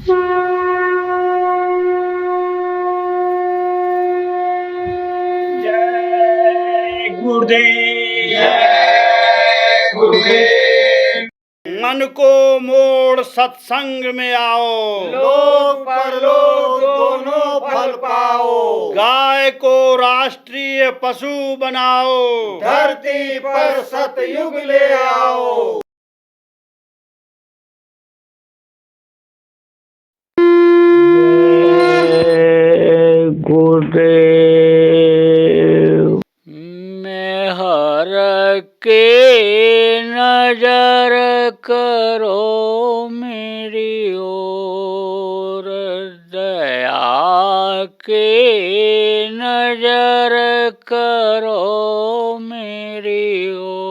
जय गुरुदेव, जय गुरुदेव। मन को मोड़ सत्संग में आओ, लोक परलोक दोनों फल पाओ। गाय को राष्ट्रीय पशु बनाओ, धरती पर सतयुग ले आओ। गुरुदेव। मैं हर के नजर करो मेरी ओर, दया के नजर करो मेरी ओर।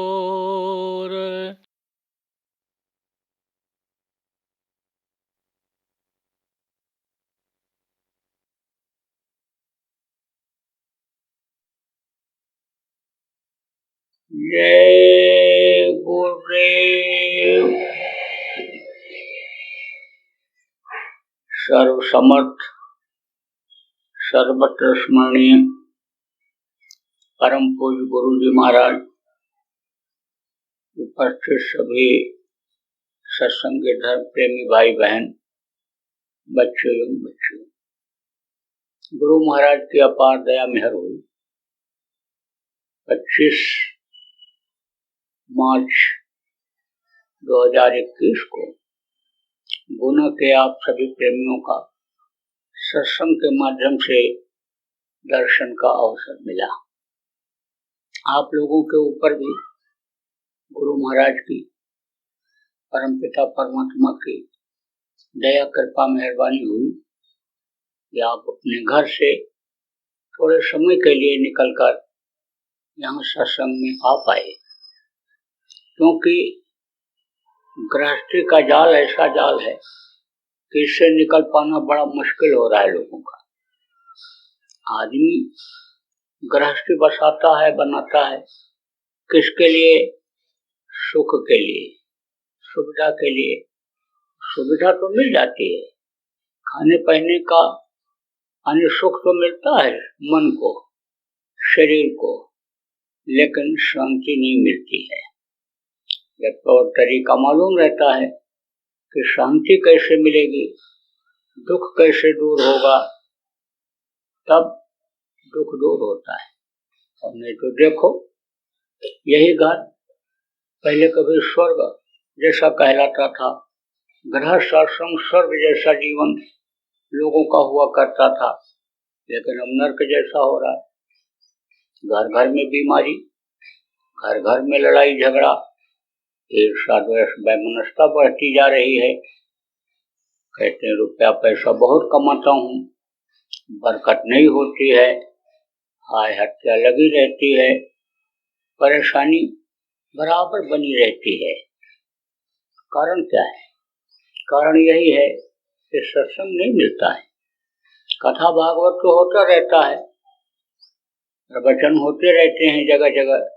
जय गुरुदेव। सर्वसमर्थ सर्वत्र स्मरणीय परम पूज्य गुरु जी महाराज, उपस्थित सभी सत्संग के धर्म प्रेमी भाई बहन, बच्चों एवं बच्चियों, गुरु महाराज की अपार दया मेहर हुई। 25 मार्च 2021 को गुना के आप सभी प्रेमियों का सत्संग के माध्यम से दर्शन का अवसर मिला। आप लोगों के ऊपर भी गुरु महाराज की, परमपिता परमात्मा की दया कृपा मेहरबानी हुई कि आप अपने घर से थोड़े समय के लिए निकलकर यहाँ सत्संग में आ पाए, क्योंकि गृहस्थी का जाल ऐसा जाल है कि इससे निकल पाना बड़ा मुश्किल हो रहा है लोगों का। आदमी गृहस्थी बसाता है, बनाता है किसके लिए? सुख के लिए, सुविधा के लिए। सुविधा तो मिल जाती है, खाने पहने का अन्य सुख तो मिलता है मन को, शरीर को, लेकिन शांति नहीं मिलती है। जब तौर तरीका मालूम रहता है कि शांति कैसे मिलेगी, दुख कैसे दूर होगा, तब दुख दूर होता है। और नहीं तो देखो, यही घर पहले कभी स्वर्ग जैसा कहलाता था, गृहस्थ आश्रम स्वर्ग जैसा जीवन लोगों का हुआ करता था, लेकिन अब नर्क जैसा हो रहा है। घर घर में बीमारी, घर घर में लड़ाई झगड़ा, ईर्ष्या द्वेष वैमनस्यता बढ़ती जा रही है। कहते हैं रुपया पैसा बहुत कमाता हूँ, बरकत नहीं होती है, हाय हत्या लगी रहती है, परेशानी बराबर बनी रहती है। कारण क्या है? कारण यही है कि सत्संग नहीं मिलता है। कथा भागवत तो होता रहता है, प्रवचन होते रहते हैं जगह जगह,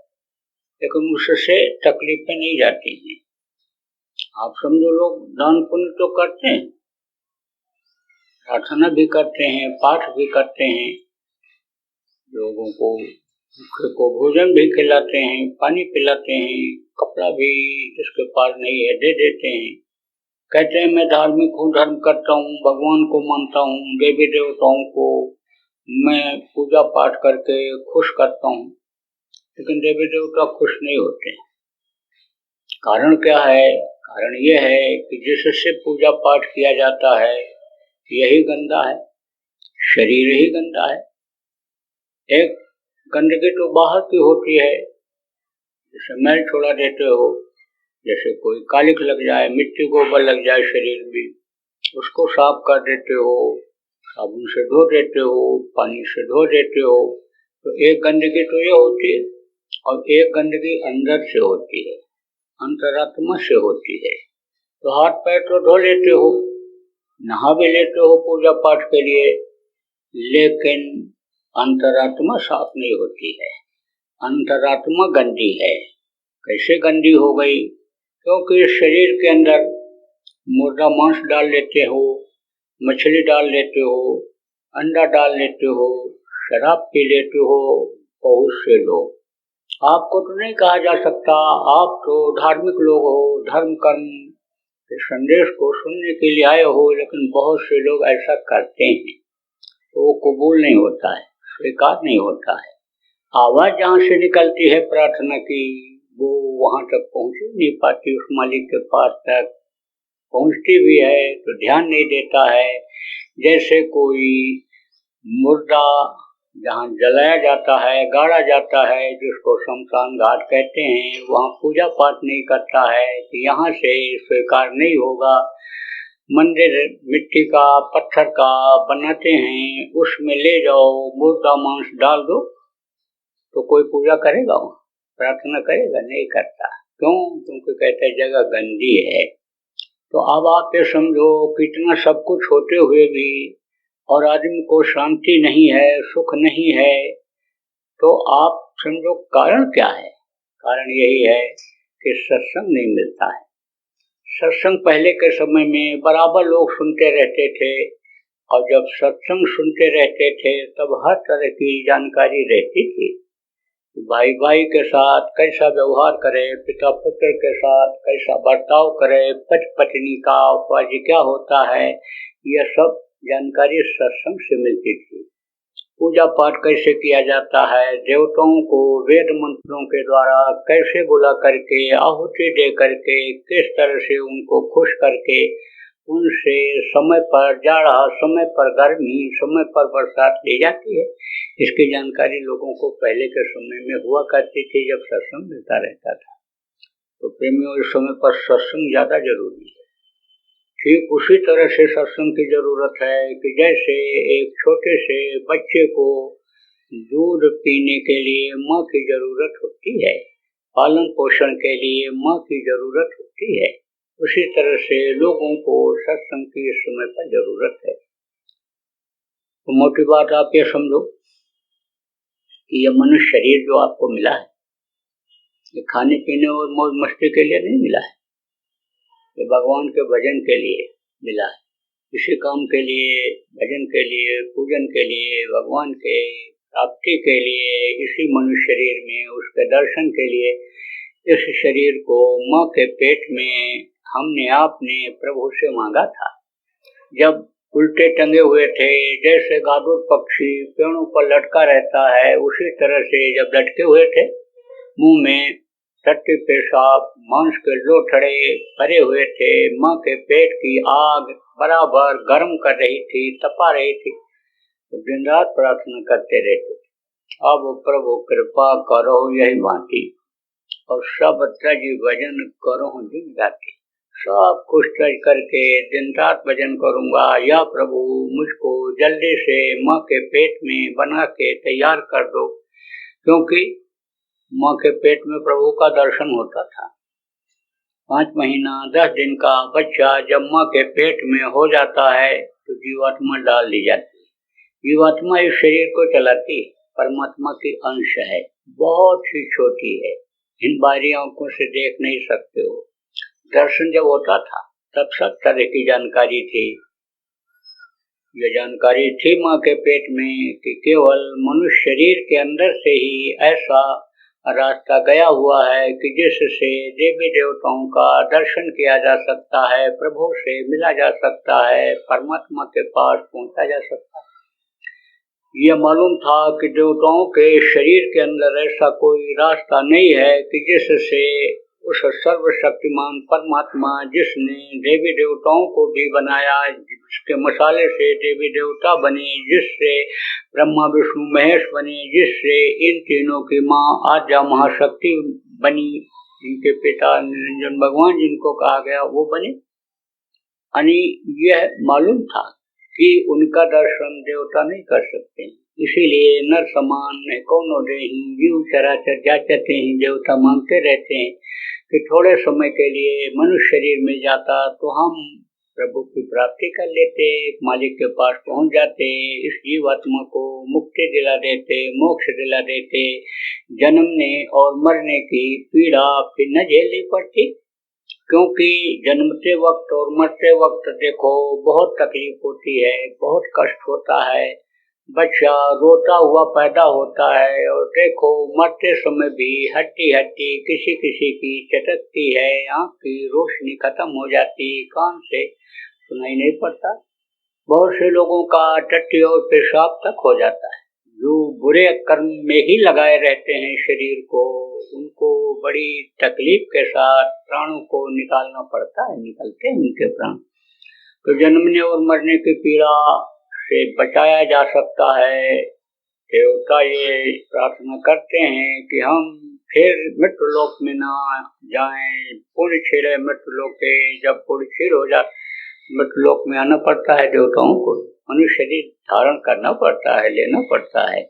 लेकिन उससे तकलीफें नहीं जाती हैं। आप समझो, लोग दान पुण्य तो करते हैं, प्रार्थना भी करते हैं, पाठ भी करते हैं, लोगों को भूखे को भोजन भी खिलाते हैं, पानी पिलाते हैं, कपड़ा भी जिसके पास नहीं है दे देते हैं। कहते हैं मैं धार्मिक हूँ, धर्म करता हूँ, भगवान को मानता हूँ, देवी देवताओं को मैं पूजा पाठ करके खुश करता हूँ, लेकिन देवी देवता खुश नहीं होते। कारण क्या है? कारण ये है कि जिससे पूजा पाठ किया जाता है यही गंदा है, शरीर ही गंदा है। एक गंदगी तो बाहर की होती है, जैसे मैल छोड़ा देते हो, जैसे कोई कालिख लग जाए, मिट्टी गोबर लग जाए शरीर में, उसको साफ कर देते हो, साबुन से धो देते हो, पानी से धो देते हो, तो एक गंदगी तो ये होती है। और एक गंदगी अंदर से होती है, अंतरात्मा से होती है। तो हाथ पैर तो धो लेते हो, नहा भी लेते हो पूजा पाठ के लिए, लेकिन अंतरात्मा साफ नहीं होती है, अंतरात्मा गंदी है। कैसे गंदी हो गई? क्योंकि शरीर के अंदर मुर्दा मांस डाल लेते हो, मछली डाल लेते हो, अंडा डाल लेते हो, शराब पी लेते हो बहुत से लोग। आपको तो नहीं कहा जा सकता, आप तो धार्मिक लोग हो, धर्म कर्म के संदेश को सुनने के लिए आए हो, लेकिन बहुत से लोग ऐसा करते हैं तो वो कबूल नहीं होता है, स्वीकार नहीं होता है। आवाज जहाँ से निकलती है प्रार्थना की, वो वहां तक पहुंच नहीं पाती, उस मालिक के पास तक पहुंचती भी है तो ध्यान नहीं देता है। जैसे कोई मुर्दा जहाँ जलाया जाता है, गाड़ा जाता है, जिसको शमशान घाट कहते हैं, वहाँ पूजा पाठ नहीं करता है कि यहाँ से स्वीकार नहीं होगा। मंदिर मिट्टी का पत्थर का बनाते हैं, उसमें ले जाओ मुर्दा मांस डाल दो तो कोई पूजा करेगा, प्रार्थना करेगा? नहीं करता। क्यों? क्योंकि कहते हैं जगह गंदी है। तो अब आप ये समझो कितना सब कुछ होते हुए भी और आदमी को शांति नहीं है, सुख नहीं है, तो आप समझो कारण क्या है? कारण यही है कि सत्संग नहीं मिलता है। सत्संग पहले के समय में बराबर लोग सुनते रहते थे, और जब सत्संग सुनते रहते थे तब हर तरह की जानकारी रहती थी। भाई भाई के साथ कैसा व्यवहार करे, पिता पुत्र के साथ कैसा बर्ताव करे, पति पत्नी का उपवास क्या होता है, यह सब जानकारी सत्संग से मिलती थी। पूजा पाठ कैसे किया जाता है, देवताओं को वेद मंत्रों के द्वारा कैसे बुला करके आहुति दे करके, किस तरह से उनको खुश करके उनसे समय पर जाड़ा, समय पर गर्मी, समय पर बरसात ली जाती है, इसकी जानकारी लोगों को पहले के समय में हुआ करती थी जब सत्संग मिलता रहता था। तो प्रेमियों, इस समय पर सत्संग ज्यादा जरूरी है। ठीक उसी तरह से सत्संग की जरूरत है कि जैसे एक छोटे से बच्चे को दूध पीने के लिए माँ की जरूरत होती है, पालन पोषण के लिए माँ की जरूरत होती है, उसी तरह से लोगों को सत्संग की इस समय पर जरूरत है। तो मोटी बात आप ये समझो कि यह मनुष्य शरीर जो आपको मिला है, ये खाने पीने और मौज मस्ती के लिए नहीं मिला है, ये भगवान के भजन के लिए मिला है। किसी काम के लिए, भजन के लिए, पूजन के लिए, भगवान के प्राप्ति के लिए, इसी मनुष्य शरीर में उसके दर्शन के लिए इस शरीर को माँ के पेट में हमने आपने प्रभु से मांगा था। जब उल्टे टंगे हुए थे, जैसे गादुर पक्षी पेड़ों पर लटका रहता है, उसी तरह से जब लटके हुए थे, मुंह में टट्टी पेशाब मांस के लोथड़े भरे हुए थे, माँ के पेट की आग बराबर गर्म कर रही थी, तपा रही थी, तो दिन रात प्रार्थना करते रहते। अब प्रभु कृपा करो यही भांति, और सब तज भजन करो दिन राति, सब कुछ तज करके दिन रात भजन करूंगा। या प्रभु मुझको जल्दी से माँ के पेट में बना के तैयार कर दो, क्योंकि माँ के पेट में प्रभु का दर्शन होता था। 5 महीना 10 दिन का बच्चा जब माँ के पेट में हो जाता है तो जीवात्मा डाल दी जाती है। जीवात्मा इस शरीर को चलाती है, परमात्मा की अंश है, बहुत ही छोटी है, इन बाहरी आंखों से देख नहीं सकते हो। दर्शन जब होता था तब सब तरह की जानकारी थी। यह जानकारी थी माँ के पेट में कि केवल मनुष्य शरीर के अंदर से ही ऐसा रास्ता गया हुआ है कि जिससे देवी देवताओं का दर्शन किया जा सकता है, प्रभु से मिला जा सकता है, परमात्मा के पास पहुंचा जा सकता है। यह मालूम था कि देवताओं के शरीर के अंदर ऐसा कोई रास्ता नहीं है कि जिससे उस सर्वशक्तिमान परमात्मा जिसने देवी देवताओं को भी बनाया, जिसके मसाले से देवी देवता बने, जिससे ब्रह्मा विष्णु महेश बने, जिससे इन तीनों की माँ आद्या महाशक्ति बनी, इनके पिता निरंजन भगवान जिनको कहा गया वो बने। यानी यह मालूम था कि उनका दर्शन देवता नहीं कर सकते, इसीलिए नर समान कौनो देहि जीव चराचर जाचते ही देवता मांगते रहते हैं कि थोड़े समय के लिए मनुष्य शरीर में जाता तो हम प्रभु की प्राप्ति कर लेते, मालिक के पास पहुंच जाते, इस जीवात्मा को मुक्ति दिला देते, मोक्ष दिला देते, जन्मने और मरने की पीड़ा फिर न झेलनी पड़ती। क्योंकि जन्मते वक्त और मरते वक्त देखो बहुत तकलीफ होती है, बहुत कष्ट होता है। बच्चा रोता हुआ पैदा होता है और देखो मरते समय भी हड्डी हड्डी किसी किसी की चटकती है, आँख की रोशनी खत्म हो जाती, कान से सुनाई नहीं पड़ता। बहुत से लोगों का टट्टी और पेशाब तक हो जाता है। जो बुरे कर्म में ही लगाए रहते हैं शरीर को, उनको बड़ी तकलीफ के साथ प्राणों को निकालना पड़ता है, निकलते हैं उनके प्राण। तो जन्मने और मरने की पीड़ा से बचाया जा सकता है। देवता ये प्रार्थना करते हैं कि हम फिर मृत्यु लोक में ना जाएं, पुण्य क्षीण मृत्यु लोक के। जब पुण्य क्षीण हो जाता मृत्यु लोक में आना पड़ता है देवताओं को, मनुष्य शरीर धारण करना पड़ता है, लेना पड़ता है।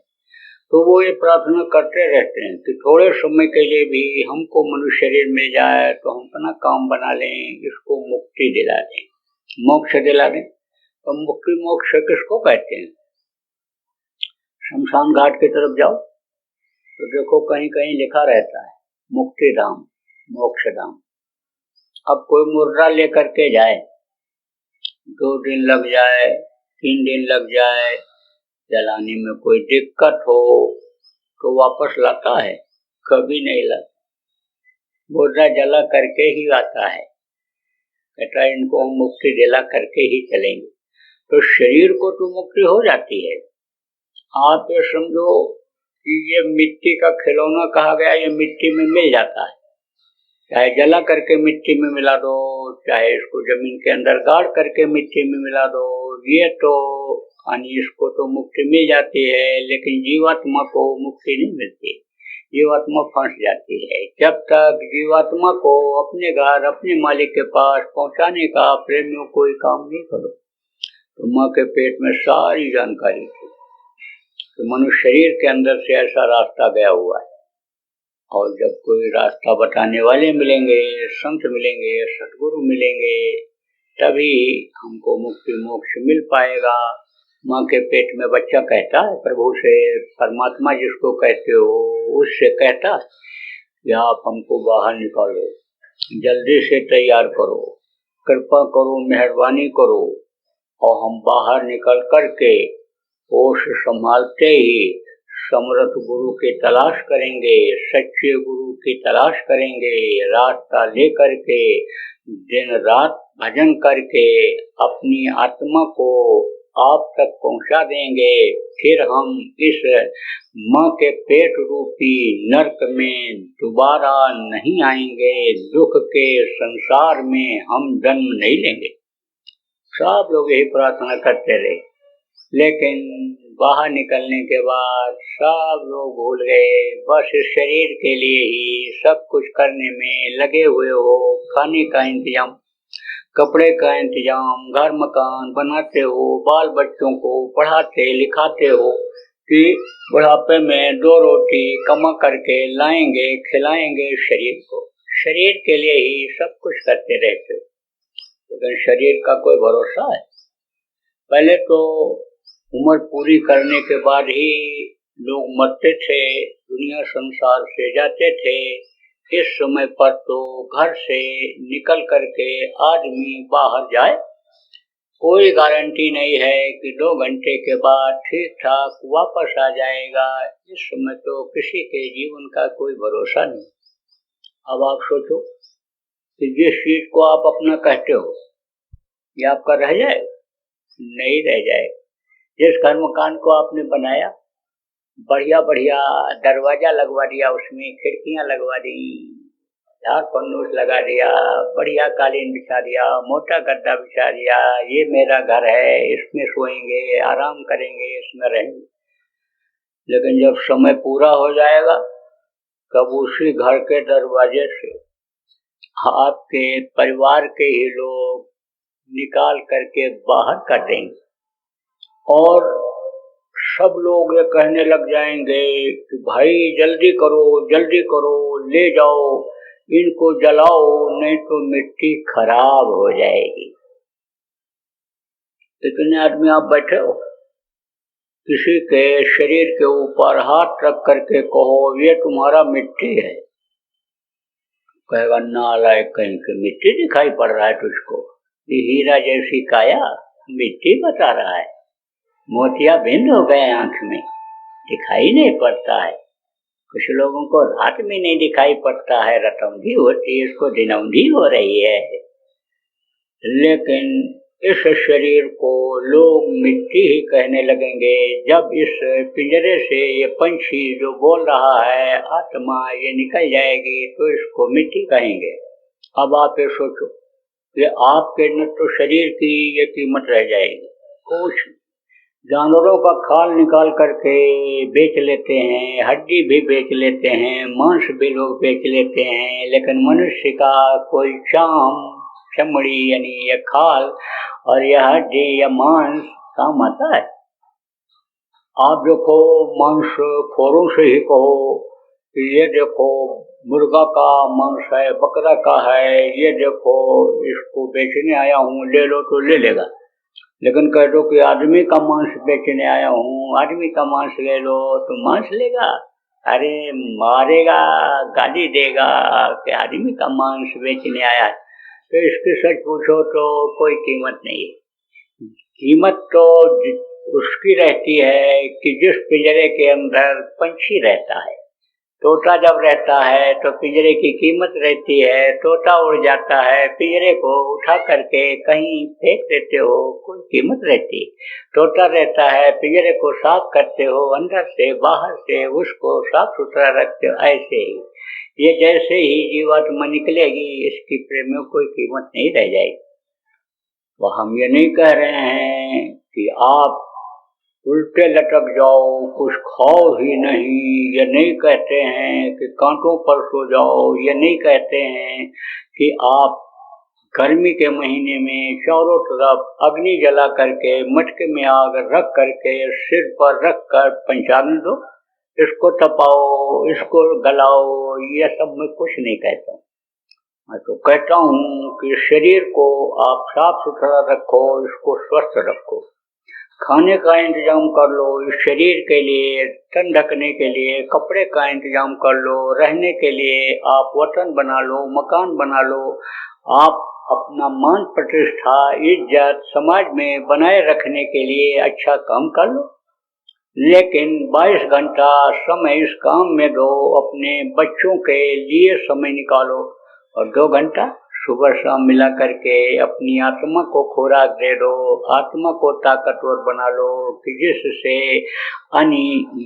तो वो ये प्रार्थना करते रहते हैं कि थोड़े समय के लिए भी हमको मनुष्य शरीर मिल जाए तो हम अपना काम बना लें, इसको मुक्ति दिला दें, मोक्ष दिला दें। तो मुक्ति मोक्ष किसको कहते हैं? शमशान घाट की तरफ जाओ तो देखो कहीं कहीं लिखा रहता है मुक्ति धाम, मोक्ष धाम। अब कोई मुर्दा लेकर के जाए, 2 दिन लग जाए, 3 दिन लग जाए, जलाने में कोई दिक्कत हो तो वापस लाता है? कभी नहीं लाता। मुर्दा जला करके ही आता है, कहता है इनको हम मुक्ति दिला करके ही चलेंगे। तो शरीर को तो मुक्ति हो जाती है। आप ये समझो कि ये मिट्टी का खिलौना कहा गया, ये मिट्टी में मिल जाता है, चाहे जला करके मिट्टी में मिला दो, चाहे इसको जमीन के अंदर गाड़ करके मिट्टी में मिला दो, ये तो इसको तो मुक्ति मिल जाती है। लेकिन जीवात्मा को मुक्ति नहीं मिलती, जीवात्मा फंस जाती है। जब तक जीवात्मा को अपने घर अपने मालिक के पास पहुंचाने का प्रेमियों कोई काम नहीं करो। तो माँ के पेट में सारी जानकारी थी, तो मनुष्य शरीर के अंदर से ऐसा रास्ता गया हुआ है। और जब कोई रास्ता बताने वाले मिलेंगे, संत मिलेंगे, सतगुरु मिलेंगे, तभी हमको मुक्ति मोक्ष मिल पाएगा। माँ के पेट में बच्चा कहता है प्रभु से, परमात्मा जिसको कहते हो उससे कहता है कि आप हमको बाहर निकालो, जल्दी से तैयार करो, कृपा करो, मेहरबानी करो। और हम बाहर निकल करके होश संभालते ही समर्थ गुरु की तलाश करेंगे, सच्चे गुरु की तलाश करेंगे, रास्ता ले करके दिन रात भजन करके अपनी आत्मा को आप तक पहुंचा देंगे। फिर हम इस माँ के पेट रूपी नरक में दोबारा नहीं आएंगे, दुख के संसार में हम जन्म नहीं लेंगे। सब लोग यही प्रार्थना करते रहे, लेकिन बाहर निकलने के बाद सब लोग भूल गए। बस इस शरीर के लिए ही सब कुछ करने में लगे हुए हो। खाने का इंतजाम, कपड़े का इंतजाम, घर मकान बनाते हो, बाल बच्चों को पढ़ाते लिखाते हो कि बुढ़ापे में 2 रोटी कमा करके लाएंगे, खिलाएंगे शरीर को। शरीर के लिए ही सब कुछ करते रहते हो, लेकिन शरीर का कोई भरोसा है? पहले तो उम्र पूरी करने के बाद ही लोग मरते थे, दुनिया संसार से जाते थे। इस समय पर तो घर से निकल करके आदमी बाहर जाए, कोई गारंटी नहीं है कि 2 घंटे के बाद ठीक ठाक वापस आ जाएगा। इस समय तो किसी के जीवन का कोई भरोसा नहीं। अब आप सोचो कि जिस चीज को आप अपना कहते हो ये आपका रह जाएगा? नहीं रह जाएगा। जिस घर मकान को आपने बनाया, बढ़िया बढ़िया दरवाजा लगवा दिया, उसमें खिड़कियां लगवा दी, झाड़ फन्नूस लगा दिया, बढ़िया कालीन बिछा दिया, मोटा गद्दा बिछा दिया, ये मेरा घर है, इसमें सोएंगे, आराम करेंगे, इसमें रहेंगे। लेकिन जब समय पूरा हो जाएगा, तब उसी घर के दरवाजे से आपके परिवार के ही लोग निकाल करके बाहर कर देंगे और सब लोग ये कहने लग जाएंगे कि भाई जल्दी करो, जल्दी करो, ले जाओ, इनको जलाओ, नहीं तो मिट्टी खराब हो जाएगी। इतने आदमी आप बैठे हो, किसी के शरीर के ऊपर हाथ रख करके कहो ये तुम्हारा मिट्टी है, कहेगा नालायक कहीं की, मिट्टी दिखाई पड़ रहा है तुझको? ये हीरा जैसी काया मिट्टी बता रहा है, मोतिया बिंद हो गए आंख में, दिखाई नहीं पड़ता है। कुछ लोगों को रात में नहीं दिखाई पड़ता है, रतौंधी होती है, इसको दिनौंधी हो रही है। लेकिन इस शरीर को लोग मिट्टी ही कहने लगेंगे जब इस पिंजरे से ये पंछी जो बोल रहा है आत्मा ये निकल जाएगी तो इसको मिट्टी कहेंगे। अब आप ये सोचो, ये आपके न तो शरीर की ये कीमत रह जाएगी कुछ। जानवरों का खाल निकाल करके बेच लेते हैं, हड्डी भी बेच लेते हैं, मांस भी लोग बेच लेते हैं, लेकिन मनुष्य का कोई चमड़ी यानी ये खाल और यह हड्डी या मांस काम आता है? आप देखो मांस खोरों से ही कहो, ये देखो मुर्गा का मांस है, बकरा का है, ये देखो इसको बेचने आया हूँ, ले लो तो ले लेगा। लेकिन कह दो कि आदमी का मांस बेचने आया हूँ, आदमी का मांस ले लो तो मांस लेगा? अरे मारेगा, गाली देगा कि आदमी का मांस बेचने आया है। तो इसकी सच पूछो तो कोई कीमत नहीं है। कीमत तो उसकी रहती है कि जिस पिंजरे के अंदर पंछी रहता है। तोता जब रहता है तो पिंजरे की कीमत रहती है, तोता उड़ जाता है, पिंजरे को उठा करके कहीं फेंक देते हो, कोई कीमत रहती है। तोता रहता है, पिंजरे को साफ करते हो, अंदर से बाहर से उसको साफ सुथरा रखते हो। ऐसे ही ये जैसे ही जीवात्मा निकलेगी इसकी प्रेम में कोई कीमत नहीं रह जाएगी। तो हम ये नहीं कह रहे हैं कि आप उल्टे लटक जाओ, कुछ खाओ ही नहीं, ये नहीं कहते हैं कि कांटों पर सो जाओ, ये नहीं कहते हैं कि आप गर्मी के महीने में चारों तरफ अग्नि जला करके मटके में आग रख करके सिर पर रख कर पंचाग्नि दो, इसको तपाओ, इसको गलाओ, ये सब मैं कुछ नहीं कहता हूँ। मैं तो कहता हूँ कि शरीर को आप साफ सुथरा रखो, इसको स्वस्थ रखो, खाने का इंतजाम कर लो, इस शरीर के लिए तन ढकने के लिए कपड़े का इंतजाम कर लो, रहने के लिए आप वतन बना लो, मकान बना लो, आप अपना मान प्रतिष्ठा इज्जत समाज में बनाए रखने के लिए अच्छा काम कर लो। लेकिन 22 घंटा समय इस काम में दो, अपने बच्चों के लिए समय निकालो और 2 घंटा सुबह शाम मिला करके अपनी आत्मा को खुराक दे दो, आत्मा को ताकतवर बना लो कि जिससे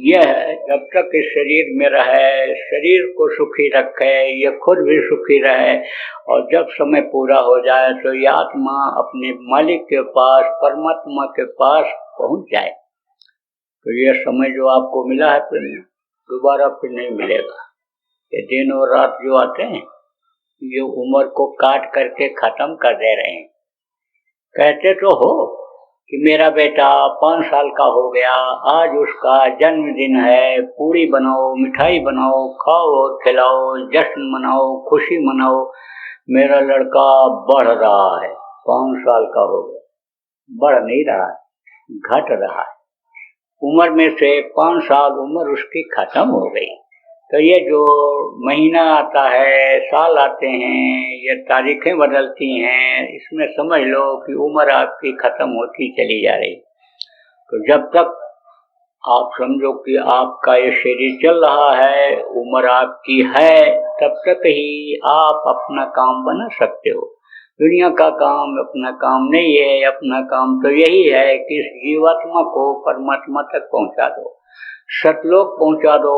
यह जब तक इस शरीर में रहे, शरीर को सुखी रखे, ये खुद भी सुखी रहे और जब समय पूरा हो जाए तो यह आत्मा अपने मालिक के पास, परमात्मा के पास पहुंच जाए। तो यह समय जो आपको मिला है फिर दोबारा फिर नहीं मिलेगा। ये दिन और रात जो आते हैं ये उम्र को काट करके खत्म कर दे रहे हैं। कहते तो हो कि मेरा बेटा 5 साल का हो गया, आज उसका जन्मदिन है, पूरी बनाओ, मिठाई बनाओ, खाओ खिलाओ, जश्न मनाओ, खुशी मनाओ। मेरा लड़का बढ़ रहा है, 5 साल का हो गया, बढ़ नहीं रहा है, घट रहा है। उम्र में से 5 साल उम्र उसकी खत्म हो गई। तो ये जो महीना आता है, साल आते हैं, ये तारीखें बदलती हैं, इसमें समझ लो कि उम्र आपकी खत्म होती चली जा रही। तो जब तक आप समझो कि आपका ये शरीर चल रहा है, उम्र आपकी है, तब तक ही आप अपना काम बना सकते हो। दुनिया का काम अपना काम नहीं है। अपना काम तो यही है कि इस जीवात्मा को परमात्मा तक पहुंचा दो, सतलोक पहुंचा दो।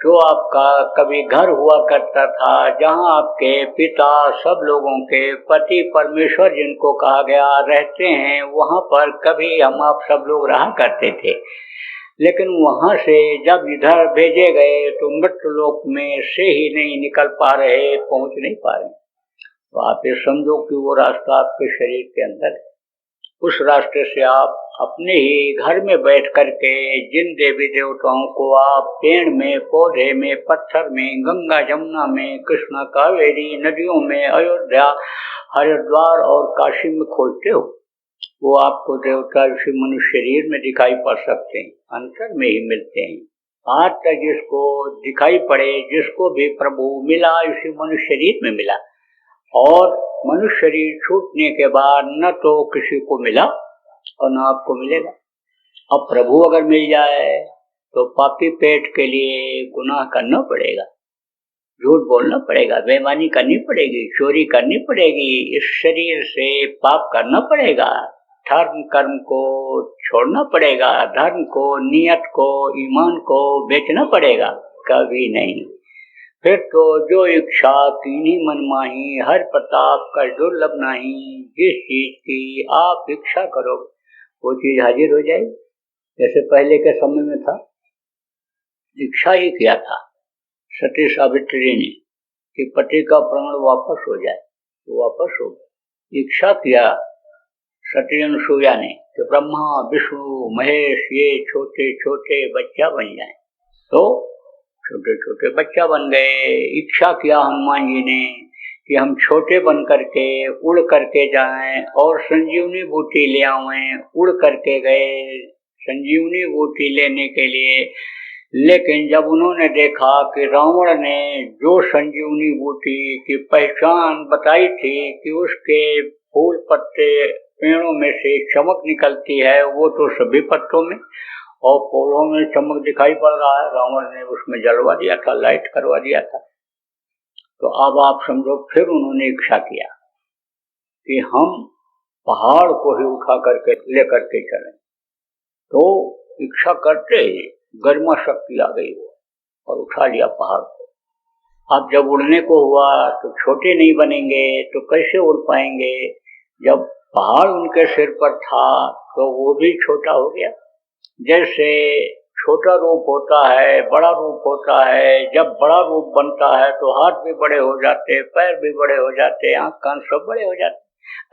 जो आपका कभी घर हुआ करता था, जहां आपके पिता सब लोगों के पति परमेश्वर जिनको कहा गया रहते हैं, वहां पर कभी हम आप सब लोग रहा करते थे। लेकिन वहां से जब इधर भेजे गए तो मृत्यु लोक में से ही नहीं निकल पा रहे, पहुंच नहीं पा रहे। तो आप ये समझो कि वो रास्ता आपके शरीर के अंदर है। उस रास्ते से आप अपने ही घर में बैठ करके जिन देवी देवताओं को आप पेड़ में, पौधे में, पत्थर में, गंगा जमुना में, कृष्णा कावेरी नदियों में, अयोध्या, हरिद्वार और काशी में खोजते हो, वो आपको देवता इसी मनुष्य शरीर में दिखाई पड़ सकते हैं, अंतर में ही मिलते हैं। आज तक जिसको दिखाई पड़े, जिसको भी प्रभु मिला इसी मनुष्य शरीर में मिला, और मनुष्य शरीर छूटने के बाद न तो किसी को मिला और न आपको मिलेगा। अब प्रभु अगर मिल जाए तो पापी पेट के लिए गुनाह करना पड़ेगा, झूठ बोलना पड़ेगा, बेईमानी करनी पड़ेगी, चोरी करनी पड़ेगी, इस शरीर से पाप करना पड़ेगा, धर्म कर्म को छोड़ना पड़ेगा, धर्म को, नियत को, ईमान को बेचना पड़ेगा। कभी नहीं। फिर तो जो इच्छा कीन्ही मन माही, हर प्रताप का दुर्लभ नहीं। जिस चीज की आप इच्छा करोगे वो चीज हाजिर हो जाएगी। जैसे पहले के समय में था, इच्छा ही किया था सती सावित्री ने कि पति का प्राण वापस हो जाए, तो वापस हो गया। इच्छा किया सती अनुसुईया ने कि ब्रह्मा विष्णु महेश ये छोटे छोटे बच्चा बन जाएं, तो छोटे छोटे बच्चा बन गए। इच्छा किया हनुमान जी ने कि हम छोटे बन करके उड़ करके जाएं और संजीवनी बूटी ले आवें। उड़ करके गए संजीवनी बूटी लेने के लिए, लेकिन जब उन्होंने देखा कि रावण ने जो संजीवनी बूटी की पहचान बताई थी कि उसके फूल पत्ते पेड़ों में से चमक निकलती है, वो तो सभी पत्तों में और फूलों में चमक दिखाई पड़ रहा है, रावण ने उसमें जलवा दिया था, लाइट करवा दिया था। तो अब आप समझो, फिर उन्होंने इच्छा किया कि हम पहाड़ को ही उठा करके लेकर के चलें। तो इच्छा करते ही गर्मा शक्ति आ गई वो और उठा लिया पहाड़ को। अब जब उड़ने को हुआ तो छोटे नहीं बनेंगे तो कैसे उड़ पाएंगे। जब पहाड़ उनके सिर पर था तो वो भी छोटा हो गया। जैसे छोटा रूप होता है, बड़ा रूप होता है, जब बड़ा रूप बनता है तो हाथ भी बड़े हो जाते, पैर भी बड़े हो जाते, आंख कान सब बड़े हो जाते।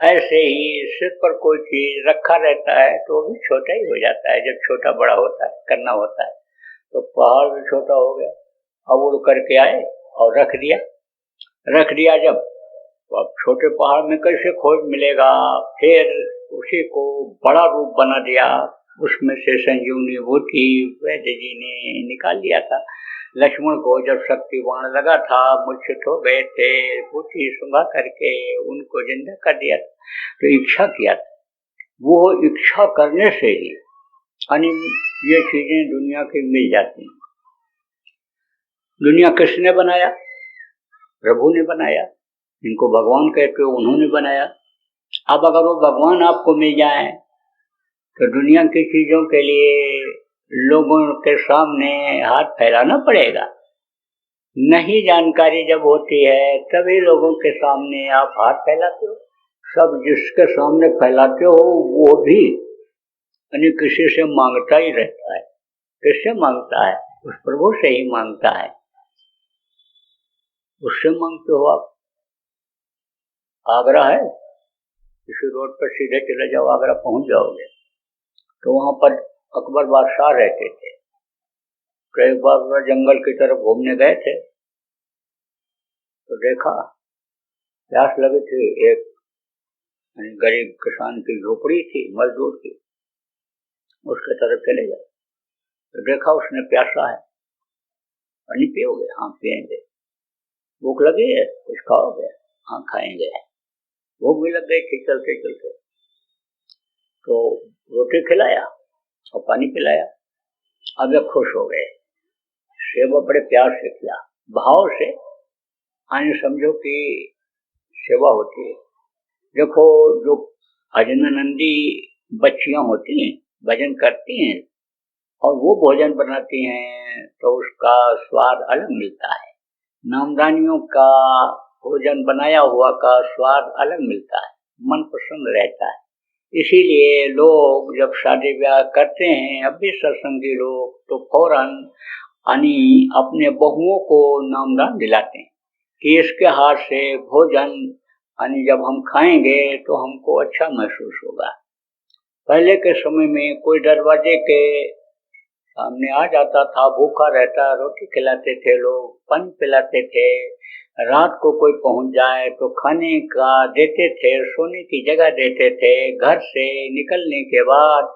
ऐसे ही सिर पर कोई चीज रखा रहता है तो भी छोटा ही हो जाता है जब छोटा बड़ा होता है, करना होता है। तो पहाड़ भी छोटा हो गया। अब उड़ करके आए और रख दिया जब, तो अब छोटे पहाड़ में कैसे खोज मिलेगा। फिर उसी को बड़ा रूप बना दिया, उसमें से संजीवनी बूटी वैद्य जी ने निकाल लिया था। लक्ष्मण को जब शक्ति बाण लगा था, मूर्छित हो गए थे, बूटी सुंघा करके उनको जिंदा कर दिया था। तो इच्छा किया था, वो इच्छा करने से ही यानी ये चीजें दुनिया की मिल जाती हैं। दुनिया किसने बनाया? प्रभु ने बनाया। इनको भगवान कहते हो, उन्होंने बनाया। अब अगर वो भगवान आपको मिल जाए तो दुनिया की चीजों के लिए लोगों के सामने हाथ फैलाना पड़ेगा। नहीं जानकारी जब होती है तभी लोगों के सामने आप हाथ फैलाते हो। सब जिसके सामने फैलाते हो वो भी यानी किसी से मांगता ही रहता है। किससे मांगता है? उस प्रभु से ही मांगता है। उससे मांगते हो आप। आगरा है, किसी रोड पर सीधे चले जाओ, आगरा पहुंच जाओगे। तो वहां पर अकबर बादशाह रहते थे। तो एक बार वह जंगल की तरफ घूमने गए थे तो देखा प्यास लगी थी। एक गरीब किसान की झोपड़ी थी, मजदूर की, उसके तरफ चले गए तो देखा उसने प्यासा है, पानी पियोगे? हाँ पियेंगे। भूख लगी है, कुछ खाओगे? हाँ खाएंगे। भूख भी लग गई थी चलते चलते, तो रोटी खिलाया और पानी पिलाया। अब वे खुश हो गए। सेवा बड़े प्यार से किया, भाव से। आने समझो कि सेवा होती है। देखो जो भजनानंदी बच्चियां होती हैं, भजन करती हैं और वो भोजन बनाती हैं तो उसका स्वाद अलग मिलता है। नामदानियों का भोजन बनाया हुआ का स्वाद अलग मिलता है, मन प्रसन्न रहता है। इसीलिए लोग जब शादी ब्याह करते हैं, अब भी सत्संगी लोग, तो फौरन अपने बहुओं को नामदान दिलाते हैं कि इसके हाथ से भोजन जब हम खाएंगे तो हमको अच्छा महसूस होगा। पहले के समय में कोई दरवाजे के सामने आ जाता था, भूखा रहता, रोटी खिलाते थे लोग, पानी पिलाते थे। रात को कोई पहुंच जाए तो खाने का देते थे, सोने की जगह देते थे। घर से निकलने के बाद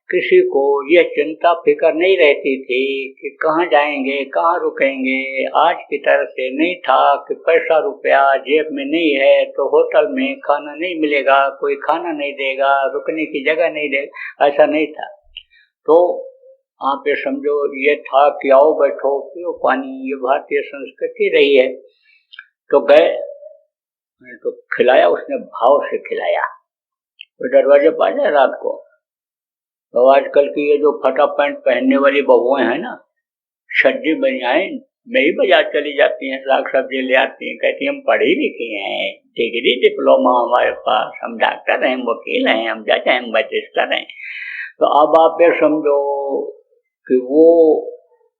किसी को यह चिंता फिक्र नहीं रहती थी कि कहाँ जाएंगे, कहाँ रुकेंगे। आज की तरह से नहीं था कि पैसा रुपया जेब में नहीं है तो होटल में खाना नहीं मिलेगा, कोई खाना नहीं देगा, रुकने की जगह नहीं देगा, ऐसा नहीं था। तो आप ये समझो ये था कि आओ बैठो पियो पानी, ये भारतीय संस्कृति रही है। तो गए तो खिलाया, उसने भाव से खिलाया। तो दरवाजे पर जाए रात को, तो आजकल की ये जो फटा पैंट पहनने वाली बहुएं हैं ना, छड्डी बनियाएं में ही बाजार चली जाती हैं, साग सब्जी ले आती हैं, कहती हैं हम पढ़ी लिखी हैं, डिग्री डिप्लोमा हमारे पास, हम डॉक्टर हैं, वकील हैं, हम जज हैं, मजिस्टर हैं। तो अब आप ये समझो कि वो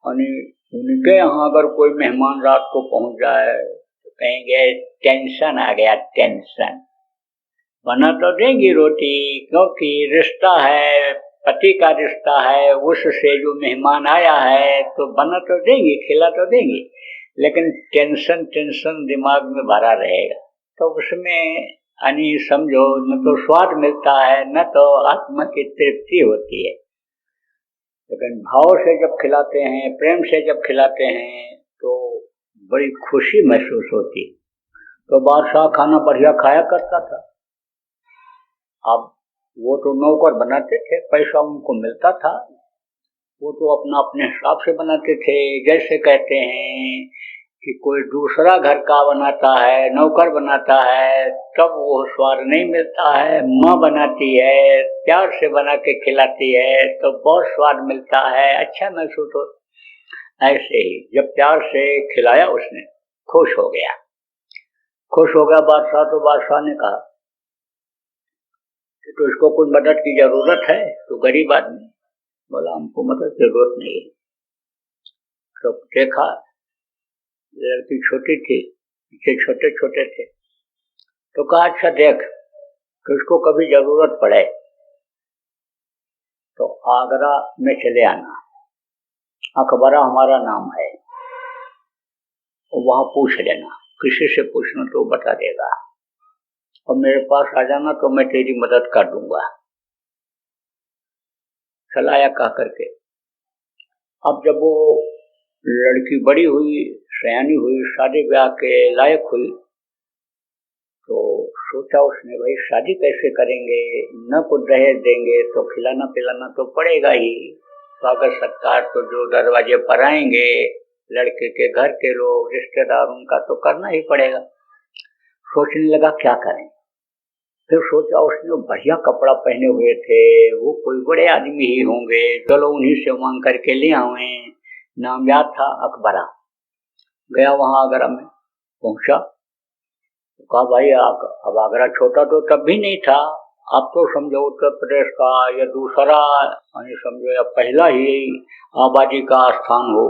उनके यहाँ अगर कोई मेहमान रात को पहुंच जाए तो कहेंगे टेंशन आ गया, टेंशन। बना तो देंगी रोटी, क्योंकि रिश्ता है, पति का रिश्ता है, उससे जो मेहमान आया है तो बना तो देंगी, खिला तो देंगी, लेकिन टेंशन टेंशन दिमाग में भरा रहेगा। तो उसमें यानी समझो न तो स्वाद मिलता है, न तो आत्मा की तृप्ति होती है। लेकिन भाव से जब खिलाते हैं, प्रेम से जब खिलाते हैं तो बड़ी खुशी महसूस होती। तो बादशाह खाना बढ़िया खाया करता था। अब वो तो नौकर बनाते थे, पैसा उनको मिलता था, वो तो अपना अपने हिसाब से बनाते थे। जैसे कहते हैं कि कोई दूसरा घर का बनाता है, नौकर बनाता है, तब वो स्वाद नहीं मिलता है। माँ बनाती है, प्यार से बना के खिलाती है तो बहुत स्वाद मिलता है, अच्छा महसूस हो। ऐसे ही जब प्यार से खिलाया उसने, खुश हो गया। खुश हो गया बादशाह। तो बादशाह ने कहा तो इसको कुछ मदद की जरूरत है? तो गरीब आदमी बोला हमको मदद की जरूरत नहीं है। तो देखा लड़की छोटी थी, पीछे छोटे छोटे थे, तो कहा अच्छा देख कि उसको कभी जरूरत पड़े तो आगरा में चले आना, अकबरा हमारा नाम है, वहां पूछ लेना, किसी से पूछना तो बता देगा, और मेरे पास आ जाना तो मैं तेरी मदद कर दूंगा। चलाया कह करके। अब जब वो लड़की बड़ी हुई, सयानी हुई, शादी ब्याह के लायक हुई, तो सोचा उसने भाई शादी कैसे करेंगे, न कुछ दहेज देंगे तो खिलाना पिलाना तो पड़ेगा ही, स्वागत सत्कार तो जो दरवाजे पर आएंगे लड़के के घर के लोग रिश्तेदार, उनका तो करना ही पड़ेगा। सोचने लगा क्या करें। फिर सोचा उसने बढ़िया कपड़ा पहने हुए थे, वो कोई बड़े आदमी ही होंगे, चलो उन्हीं से मांग करके ले आवे। नाम याद था अकबरा। गया वहां आगरा में, पहुंचा तो कहा भाई अब आगरा छोटा तो तब भी नहीं था, अब तो समझो उत्तर प्रदेश का या दूसरा समझो या पहला ही आबादी का स्थान हो।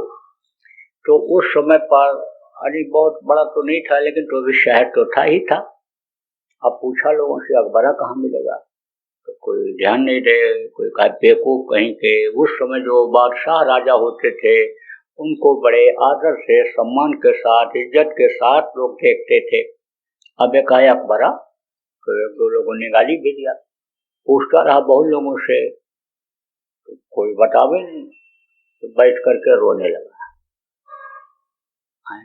तो उस समय पर अरे बहुत बड़ा तो नहीं था, लेकिन तो भी शहर तो था ही था। अब पूछा लोगों से अकबरा कहाँ मिलेगा, तो कोई ध्यान नहीं दे, कोई कहा बेवकूफ कहीं के। उस समय जो बादशाह राजा होते थे उनको बड़े आदर से, सम्मान के साथ, इज्जत के साथ लोग देखते थे। अब एक आया अकबरा, तो एक दो लोगों ने गाली भी दिया। पूछता रहा बहुत लोगों से, तो कोई बतावे नहीं, तो बैठ करके रोने लगा।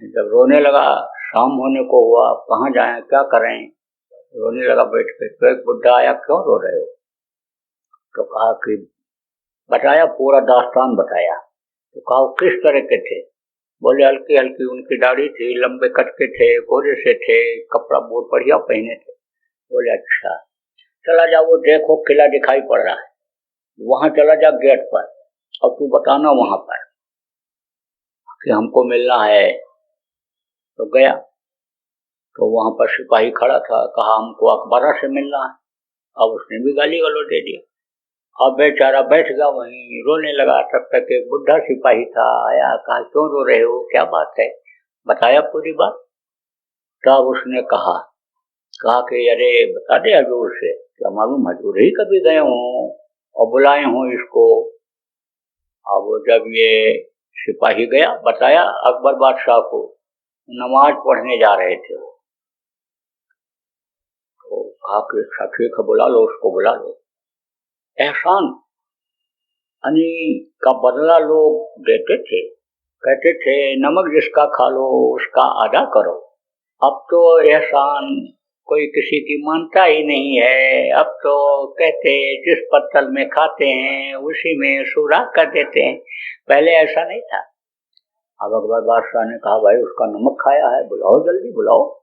जब रोने लगा, शाम होने को हुआ, कहाँ जाएं क्या करें, रोने लगा बैठ के। तो एक बुढ़ा आया, क्यों रो रहे हो? तो कहा कि बताया, पूरा दास्तान बताया। तो कहा किस तरह के थे? बोले हल्की हल्की उनकी दाढ़ी थी, लंबे कट के थे, गोरे से थे, कपड़ा बहुत बढ़िया पहने थे। बोले अच्छा चला जा, वो देखो किला दिखाई पड़ रहा है, वहां चला जा गेट पर, और तू बताना वहां पर कि हमको मिलना है। तो गया तो वहां पर सिपाही खड़ा था, कहा हमको अकबरा से मिलना है। अब उसने भी गाली गलौज दे दिया। अब बेचारा बैठ गया वहीं, रोने लगा। तब तक एक बुढ़ा सिपाही था, आया, कहा क्यों रो रहे हो, क्या बात है? बताया पूरी बात। तब उसने कहा कि अरे बता दे हजूर से, क्या मालूम हजूर ही कभी गए हों और बुलाए हों इसको। अब जब ये सिपाही गया, बताया अकबर बादशाह को, नमाज पढ़ने जा रहे थे वो। तो कहा कि अच्छा ठीक है, बुला लो उसको, बुला लो। एहसान अनि का बदला लोग देते थे, कहते थे नमक जिसका खा लो उसका अदा करो। अब तो एहसान कोई किसी की मानता ही नहीं है। अब तो कहते जिस पत्तल में खाते हैं उसी में सुराख कर देते हैं। पहले ऐसा नहीं था। अब अकबर बादशाह ने कहा भाई उसका नमक खाया है, बुलाओ जल्दी बुलाओ।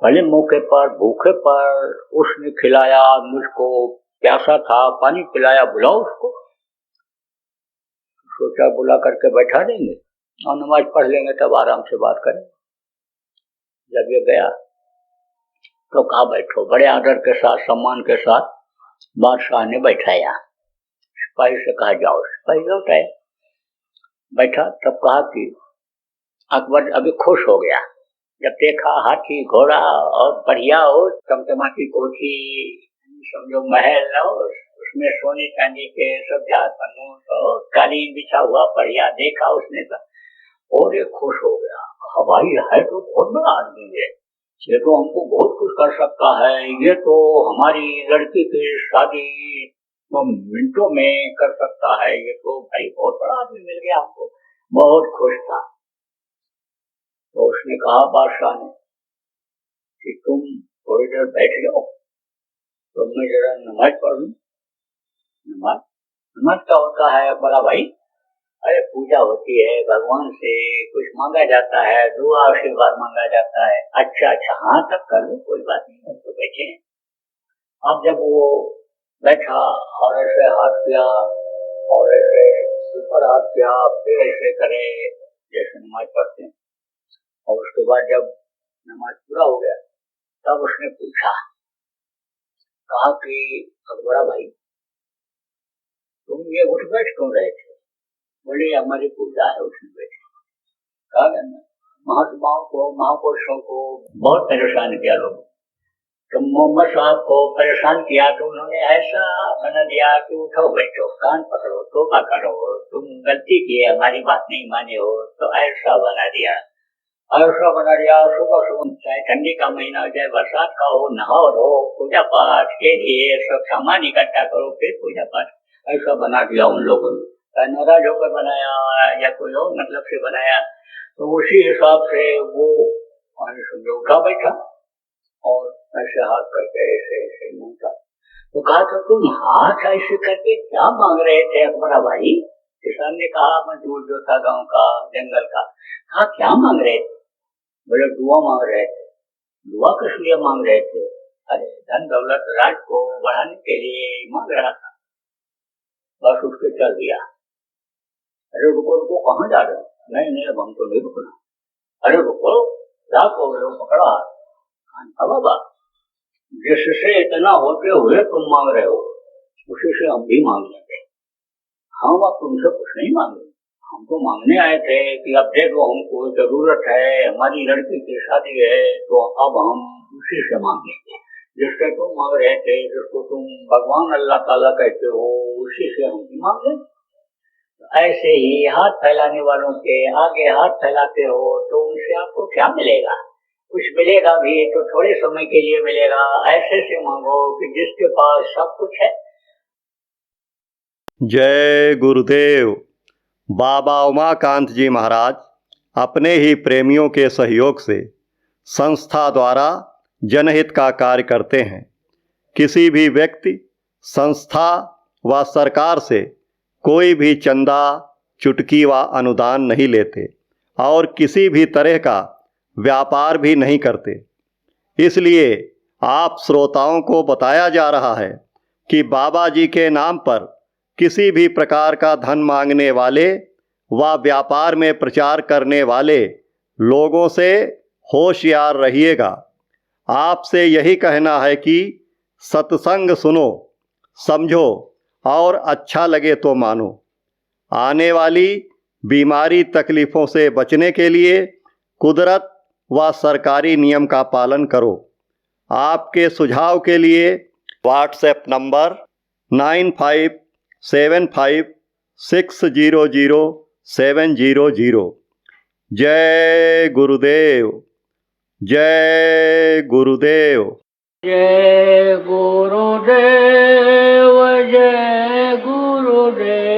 भले मौके पर भूखे पर उसने खिलाया, मुझको प्यासा था पानी पिलाया, बुलाओ उसको। सोचा बुला करके बैठा देंगे और नमाज पढ़ लेंगे, तब आराम से बात करेंगे। जब ये गया तो कहा बैठो। बड़े आदर के साथ सम्मान के साथ बादशाह ने बैठाया। सिपाही से कहा जाओ, सिपाही लौट आए, बैठा। तब कहा कि अकबर अभी खुश हो गया जब देखा हाथी घोड़ा और बढ़िया हो, चमचमाती कोठी, समझो महल हो, उसमें सोने चांदी के सब कालीन बिछा हुआ बढ़िया देखा उसने और ये खुश हो गया। कहा भाई है तो बहुत बड़ा आदमी है, ये तो हमको बहुत कुछ कर सकता है, ये तो हमारी लड़की की शादी तो मिनटों में कर सकता है, ये तो भाई बहुत बड़ा आदमी मिल गया हमको। बहुत खुश था। तो उसने कहा बादशाह ने कि तुम थोड़ी देर बैठ जाओ, तो मैं जरा नमाज पढ़ लूं। नमाज क्या होता है बड़ा भाई? अरे पूजा होती है, भगवान से कुछ मांगा जाता है, दुआ आशीर्वाद मांगा जाता है। अच्छा अच्छा, हाँ तब कर लो, कोई बात नहीं, हम तो बैठे। अब जब वो बैठा और ऐसे हाथ किया और ऐसे ऊपर हाथ किया, फिर ऐसे करे जैसे नमाज पढ़ते हैं। और उसके बाद जब नमाज पूरा हो गया तब उसने पूछा, कहा कि अकबरा भाई तुम ये उठ बैठ क्यों रहे थे? बोले हमारी पूजा है, उठ बैठे। कहा महात्माओं को महापुरुषों को बहुत परेशान किया लोग, तो मोहम्मद साहब को परेशान किया तो उन्होंने ऐसा बना दिया कि उठो बैठो, कान पकड़ो, तोबा करो, तुम गलती किए, हमारी बात नहीं माने हो, तो ऐसा बना दिया। ऐसा बना दिया सुबह सुबह, चाहे ठंडी का महीना हो चाहे बरसात का हो, नहाओ रो, पूजा पाठ के लिए सब सामान इकट्ठा करो, फिर पूजा पाठ। ऐसा बना दिया उन लोगों ने, नाराज होकर बनाया या कोई और मतलब से बनाया। तो उसी हिसाब से वो समझो उठा बैठा और ऐसे हाथ करके ऐसे ऐसे मांगता। तो कहा तो तुम हाथ ऐसे करके क्या मांग रहे थे अकबरा भाई? किसान ने कहा मजदूर जो था गांव का, जंगल का, कहा क्या मांग रहे थे? बोले दुआ मांग रहे थे। दुआ किस लिए मांग रहे थे? अरे धन दौलत राज को बढ़ाने के लिए मांग रहा था। बस उसके चल दिया। अरे रुको रुको, कहाँ जा रहे हो? नहीं नहीं अब हमको नहीं रुकना। अरे रुको, राको पकड़ा बाबा, जिससे इतना होते हुए तुम मांग रहे हो उसी से हम भी मांग लेंगे। हम अब तुमसे कुछ नहीं मांगे, हमको मांगने आए थे कि अब दे दो, हमको जरूरत है, हमारी लड़की की शादी है, तो अब हम उसी से मांगेंगे जिससे तुम मांग रहे थे, जिसको तुम भगवान अल्लाह ताला कहते हो, उसी से हम भी मांग लेंगे। ऐसे ही हाथ फैलाने वालों के आगे हाथ फैलाते हो तो उनसे आपको क्या मिलेगा? कुछ मिलेगा भी तो थोड़े समय के लिए मिलेगा। ऐसे से मांगो कि जिसके पास सब कुछ है। जय गुरुदेव। बाबा उमाकांत जी महाराज अपने ही प्रेमियों के सहयोग से संस्था द्वारा जनहित का कार्य करते हैं। किसी भी व्यक्ति, संस्था व सरकार से कोई भी चंदा, चुटकी व अनुदान नहीं लेते और किसी भी तरह का व्यापार भी नहीं करते। इसलिए आप श्रोताओं को बताया जा रहा है कि बाबा जी के नाम पर किसी भी प्रकार का धन मांगने वाले व व्यापार में प्रचार करने वाले लोगों से होशियार रहिएगा। आपसे यही कहना है कि सत्संग सुनो, समझो और अच्छा लगे तो मानो। आने वाली बीमारी तकलीफ़ों से बचने के लिए कुदरत व सरकारी नियम का पालन करो। आपके सुझाव के लिए व्हाट्सएप नंबर 9575600700। जय गुरुदेव, जय गुरुदेव, जय गुरुदेव, जय गुरुदेव।